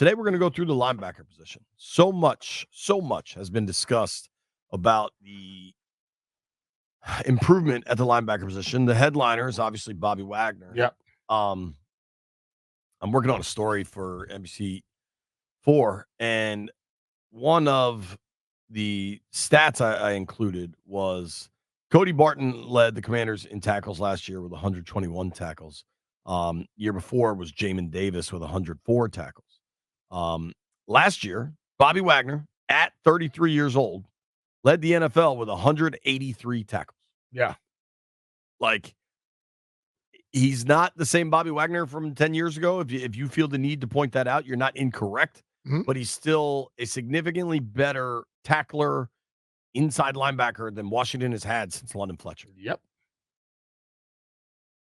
Today we're going to go through the linebacker position. So much has been discussed about the improvement at the linebacker position. The headliner is obviously Bobby Wagner. Yep. I'm working on a story for NBC4, and one of the stats I included was Cody Barton led the Commanders in tackles last year with 121 tackles. Year before was Jamon Davis with 104 tackles. Last year, Bobby Wagner, at 33 years old, led the NFL with 183 tackles. Yeah. Like, he's not the same Bobby Wagner from 10 years ago. If you feel the need to point that out, you're not incorrect. Mhm. But he's still a significantly better tackler, inside linebacker than Washington has had since London Fletcher. Yep.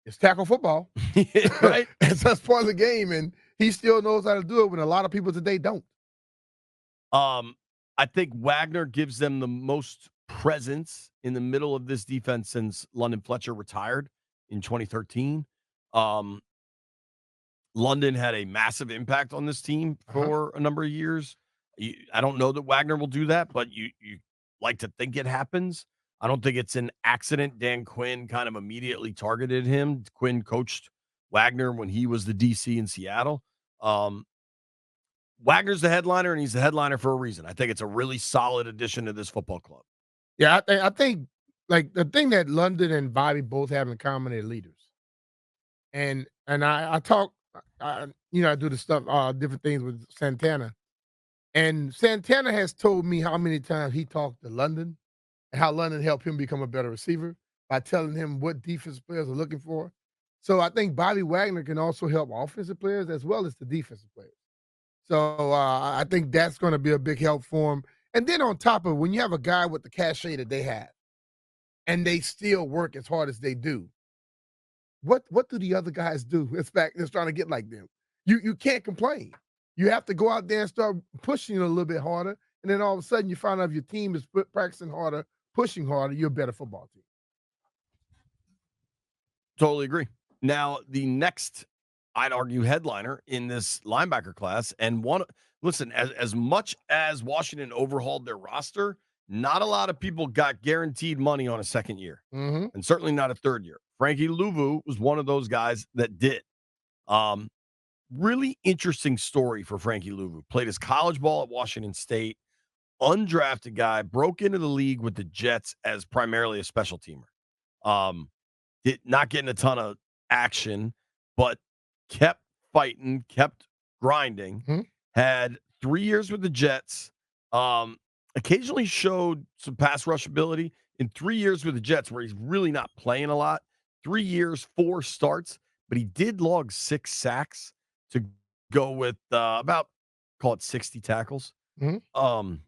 It's tackle football. Right? That's part of the game, and he still knows how to do it when a lot of people today don't. I think Wagner gives them the most presence in the middle of this defense since London Fletcher retired in 2013. London had a massive impact on this team for a number of years. I don't know that Wagner will do that, but you like to think it happens. I don't think it's an accident. Dan Quinn kind of immediately targeted him. Quinn coached Wagner when he was the DC in Seattle. Wagner's the headliner, and he's the headliner for a reason. I think it's a really solid addition to this football club. Yeah, I think like the thing that London and Bobby both have in common, they're leaders. And I talk, I do the stuff, different things with Santana. And Santana has told me how many times he talked to London and how London helped him become a better receiver by telling him what defensive players are looking for. So I think Bobby Wagner can also help offensive players as well as the defensive players. So I think that's going to be a big help for him. And then on top of it, when you have a guy with the cachet that they have, and they still work as hard as they do, what do the other guys do? It's back that's trying to get like them. You can't complain. You have to go out there and start pushing a little bit harder, and then all of a sudden you find out if your team is practicing harder, pushing harder, you're a better football team. Totally agree. Now, the next, I'd argue, headliner in this linebacker class, and listen, as much as Washington overhauled their roster, not a lot of people got guaranteed money on a second year, and certainly not a third year. Frankie Luvu was one of those guys that did. Really interesting story for Frankie Luvu. Played his college ball at Washington State, undrafted guy, broke into the league with the Jets as primarily a special teamer. Did not getting a ton of action, but kept fighting, kept grinding. Had 3 years with the Jets. Occasionally showed some pass rush ability in 3 years with the Jets, where he's really not playing a lot. 3 years, 4 starts, but he did log 6 sacks to go with about, call it 60 tackles. Then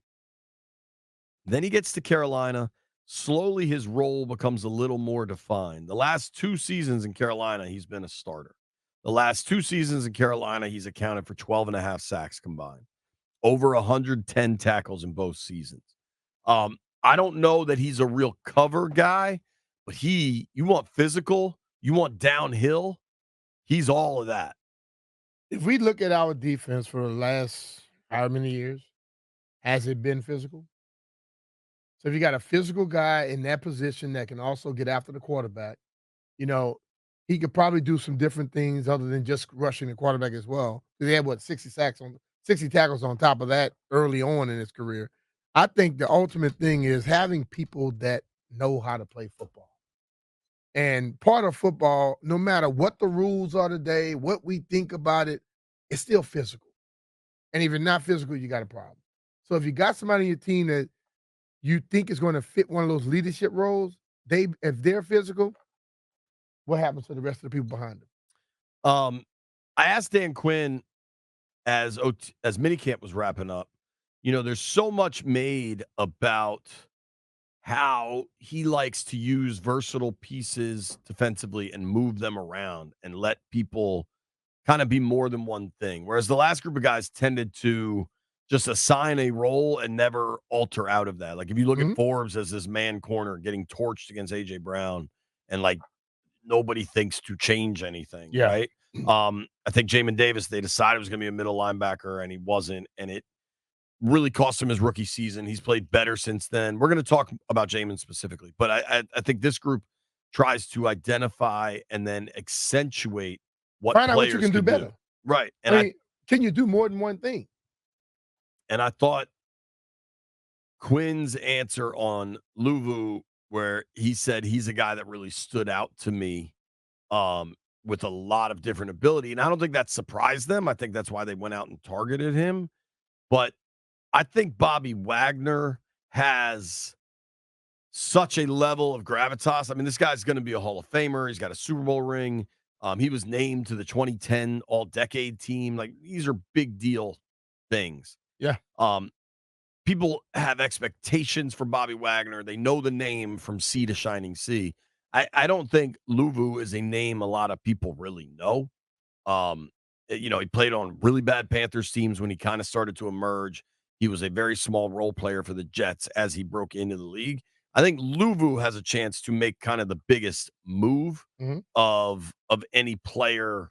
he gets to Carolina. Slowly, his role becomes a little more defined. The last 2 seasons in Carolina, he's been a starter. The last 2 seasons in Carolina, he's accounted for 12 and a half sacks combined. Over 110 tackles in both seasons. I don't know that he's a real cover guy, but you want physical, you want downhill, he's all of that. If we look at our defense for the last how many years, has it been physical? So if you got a physical guy in that position that can also get after the quarterback, he could probably do some different things other than just rushing the quarterback as well. They had 60 tackles on top of that early on in his career. I think the ultimate thing is having people that know how to play football. And part of football, no matter what the rules are today, what we think about it, it's still physical. And if you're not physical, you got a problem. So if you got somebody on your team that you think is going to fit one of those leadership roles, if they're physical, what happens to the rest of the people behind them? I asked Dan Quinn as minicamp was wrapping up, there's so much made about how he likes to use versatile pieces defensively and move them around and let people kind of be more than one thing. Whereas the last group of guys tended to just assign a role and never alter out of that. Like if you look at Forbes as this man corner getting torched against AJ Brown and like nobody thinks to change anything, right? I think Jamon Davis, they decided it was going to be a middle linebacker, and he wasn't, and it really cost him his rookie season. He's played better since then. We're going to talk about Jamon specifically, but I think this group tries to identify and then accentuate what Find out what you players can do could better. do. Right. And I mean, can you do more than one thing? And I thought Quinn's answer on Luvu, where he said he's a guy that really stood out to me with a lot of different ability. And I don't think that surprised them. I think that's why they went out and targeted him. But I think Bobby Wagner has such a level of gravitas. I mean, this guy's going to be a Hall of Famer. He's got a Super Bowl ring. He was named to the 2010 All-Decade team. Like, these are big deal things. Yeah. People have expectations for Bobby Wagner. They know the name from sea to shining sea. I don't think Luvu is a name a lot of people really know. He played on really bad Panthers teams when he kind of started to emerge. He was a very small role player for the Jets as he broke into the league. I think Luvu has a chance to make kind of the biggest move of any player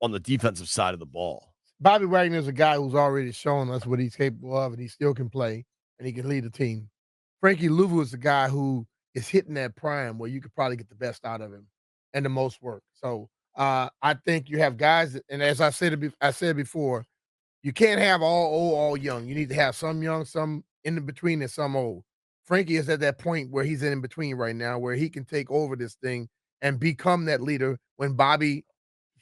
on the defensive side of the ball. Bobby Wagner is a guy who's already shown us what he's capable of, and he still can play, and he can lead a team. Frankie Luvu is a guy who is hitting that prime where you could probably get the best out of him and the most work. So I think you have guys, and as I said before, you can't have all old, all young. You need to have some young, some in between, and some old. Frankie is at that point where he's in between right now, where he can take over this thing and become that leader when Bobby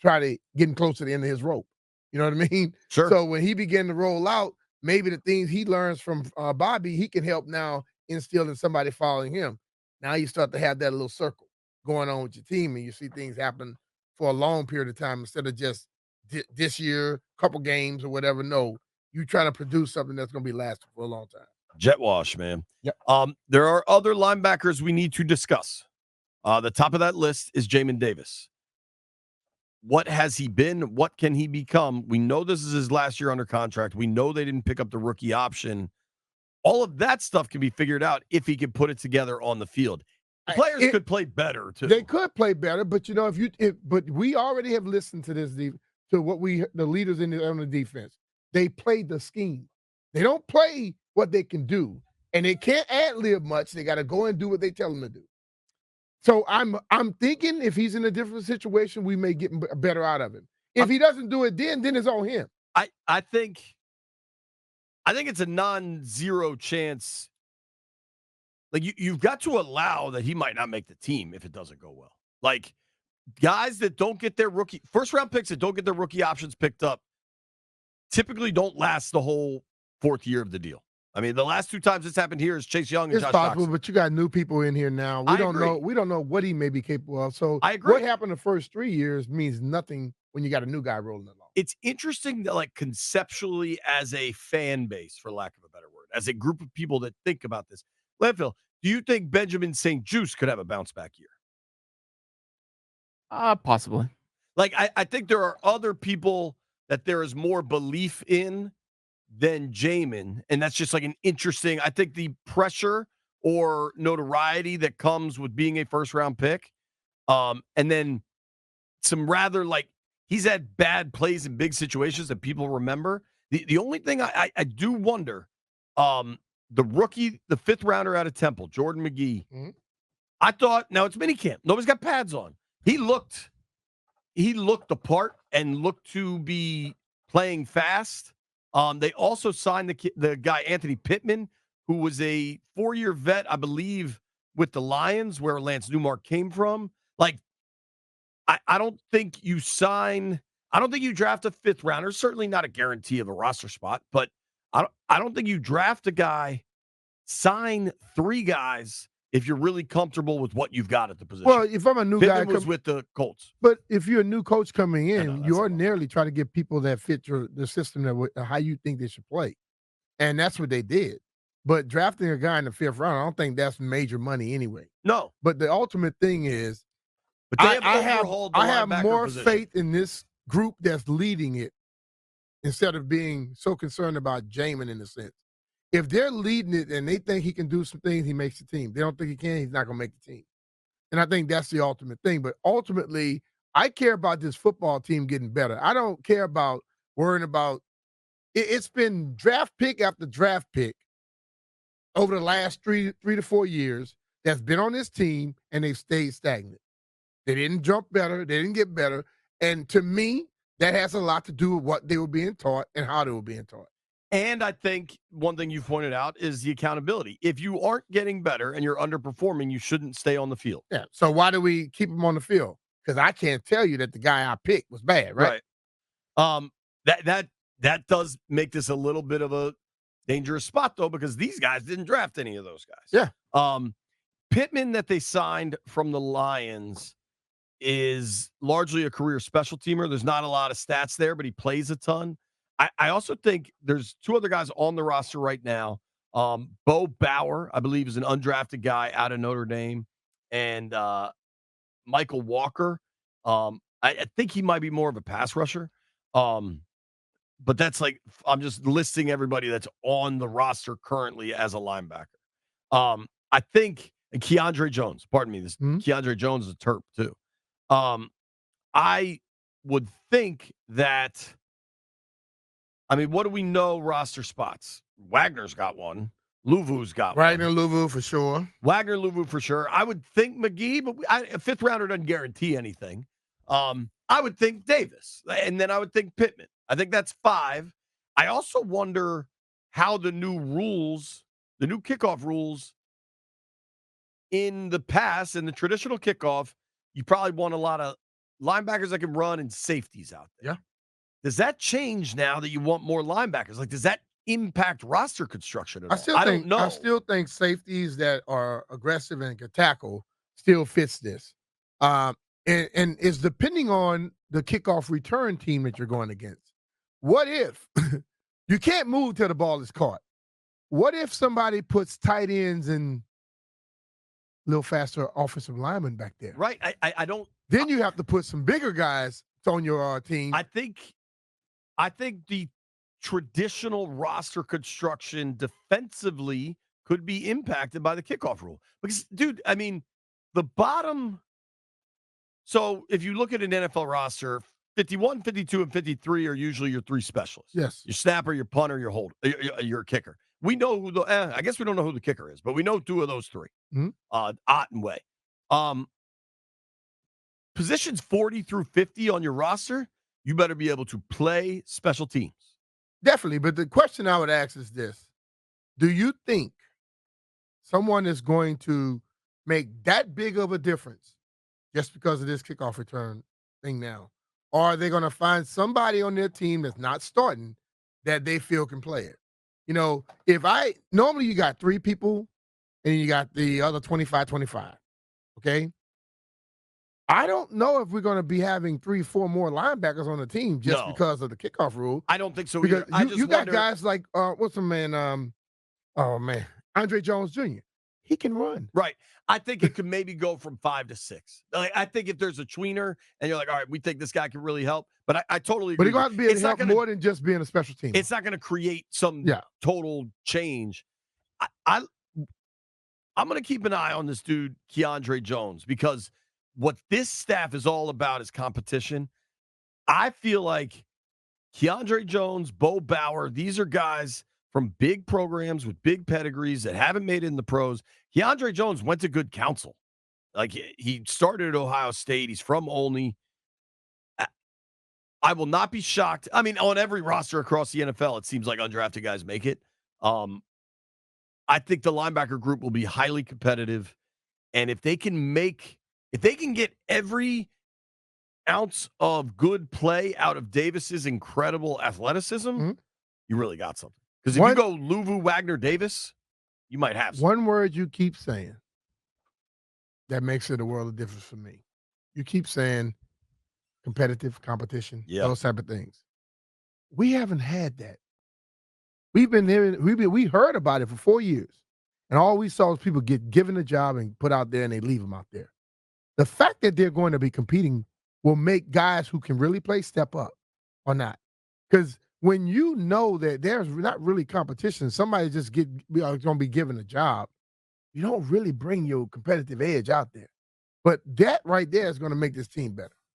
try to getting close to the end of his rope. You know what I mean? Sure. So when he began to roll out, maybe the things he learns from Bobby, he can help now instill in somebody following him. Now you start to have that little circle going on with your team, and you see things happen for a long period of time instead of just this year, couple games or whatever. No, you trying to produce something that's going to be lasting for a long time. Jet wash, man. Yep. There are other linebackers we need to discuss. The top of that list is Jamon Davis. What has he been? What can he become? We know this is his last year under contract. We know they didn't pick up the rookie option. All of that stuff can be figured out if he can put it together on the field. Players could play better too. They could play better, but but we already have listened to this to what the leaders on the defense. They play the scheme. They don't play what they can do, and they can't ad-lib much. They got to go and do what they tell them to do. So I'm thinking if he's in a different situation, we may get better out of him. If he doesn't do it, then it's on him. I think it's a non-zero chance. Like you've got to allow that he might not make the team if it doesn't go well. Like guys that don't get their first round picks that don't get their rookie options picked up typically don't last the whole fourth year of the deal. I mean, the last two times this happened here is Chase Young and Josh possible, but you got new people in here now. We don't know what he may be capable of. So I agree. What happened the first 3 years means nothing when you got a new guy rolling along. It's interesting that, like, conceptually as a fan base, for lack of a better word, as a group of people that think about this. Landfill, do you think Benjamin St. Juste could have a bounce back year? Possibly. Like, I think there are other people that there is more belief in than Jamon, and that's just like an interesting. I think the pressure or notoriety that comes with being a first round pick, and then some rather like he's had bad plays in big situations that people remember. The only thing I do wonder, the rookie, the fifth rounder out of Temple, Jordan McGee. Mm-hmm. I thought now it's minicamp. Nobody's got pads on. He looked the part and looked to be playing fast. They also signed the guy, Anthony Pittman, who was a 4-year vet, I believe, with the Lions, where Lance Newmark came from. Like, I don't think you draft a fifth rounder. Certainly not a guarantee of a roster spot, but I don't think you draft a guy, sign 3 guys if you're really comfortable with what you've got at the position. Well, if I'm a new Pittman was with the Colts. But if you're a new coach coming in, you ordinarily try to get people that fit the system that how you think they should play. And that's what they did. But drafting a guy in the 5th round, I don't think that's major money anyway. No. But the ultimate thing is, but I have more position. faith in this group that's leading it instead of being so concerned about Jamon in a sense. If they're leading it and they think he can do some things, he makes the team. They don't think he can, he's not going to make the team. And I think that's the ultimate thing. But ultimately, I care about this football team getting better. I don't care about worrying about it's been draft pick after draft pick over the last three to 4 years that's been on this team, and they've stayed stagnant. They didn't jump better. They didn't get better. And to me, that has a lot to do with what they were being taught and how they were being taught. And I think one thing you pointed out is the accountability. If you aren't getting better and you're underperforming, you shouldn't stay on the field. Yeah. So why do we keep them on the field? Because I can't tell you that the guy I picked was bad, right? That does make this a little bit of a dangerous spot, though, because these guys didn't draft any of those guys. Yeah. Pittman that they signed from the Lions is largely a career special teamer. There's not a lot of stats there, but he plays a ton. I also think there's two other guys on the roster right now. Bo Bauer, I believe, is an undrafted guy out of Notre Dame, and Michael Walker. I think he might be more of a pass rusher. But that's like, I'm just listing everybody that's on the roster currently as a linebacker. I think, and Keandre Jones, pardon me, Keandre Jones is a Terp too. I would think that, I mean, what do we know roster spots? Wagner's got one. Luvu's got one. Wagner, Luvu for sure. Wagner, Luvu for sure. I would think McGee, but a fifth rounder doesn't guarantee anything. I would think Davis, and then I would think Pittman. I think that's 5. I also wonder how the new kickoff rules in the past, in the traditional kickoff, you probably want a lot of linebackers that can run and safeties out there. Yeah. Does that change now that you want more linebackers? Like, does that impact roster construction at all? I don't know. I still think safeties that are aggressive and can tackle still fits this. And it's depending on the kickoff return team that you're going against. What if you can't move till the ball is caught? What if somebody puts tight ends and a little faster offensive linemen back there? Right. I don't. Then you have to put some bigger guys on your team. I think the traditional roster construction defensively could be impacted by the kickoff rule. Because, dude, I mean, the bottom. So if you look at an NFL roster, 51, 52, and 53 are usually your 3 specialists. Yes. Your snapper, your punter, your holder, your kicker. We know who I guess we don't know who the kicker is, but we know 2 of those 3. Mm-hmm. Ott and Way. Positions 40 through 50 on your roster, you better be able to play special teams. Definitely. But the question I would ask is this. Do you think someone is going to make that big of a difference just because of this kickoff return thing now? Or are they going to find somebody on their team that's not starting that they feel can play it? You know, normally you got 3 people and you got the other 25, okay? I don't know if we're going to be having 3, 4 more linebackers on the team just because of the kickoff rule. I don't think so because either. You got guys like, what's the man? Andre Jones Jr. He can run. Right. I think it could maybe go from 5 to 6. Like, I think if there's a tweener and you're like, all right, we think this guy can really help. But I totally agree. But he's going to be able to help more than just being a special team. It's not going to create some total change. I'm going to keep an eye on this dude, Keandre Jones, because what this staff is all about is competition. I feel like Keandre Jones, Bo Bauer, these are guys from big programs with big pedigrees that haven't made it in the pros. Keandre Jones went to good counsel. Like, he started at Ohio State. He's from Olney. I will not be shocked. I mean, on every roster across the NFL, it seems like undrafted guys make it. I think the linebacker group will be highly competitive. And if they can get every ounce of good play out of Davis's incredible athleticism, you really got something. Because if you go Luvu, Wagner, Davis, you might have something. One word you keep saying that makes it a world of difference for me. You keep saying competition, those type of things. We haven't had that. We heard about it for 4 years. And all we saw was people get given a job and put out there and they leave them out there. The fact that they're going to be competing will make guys who can really play step up or not. Because when you know that there's not really competition, somebody just going to be given a job, you don't really bring your competitive edge out there. But that right there is going to make this team better.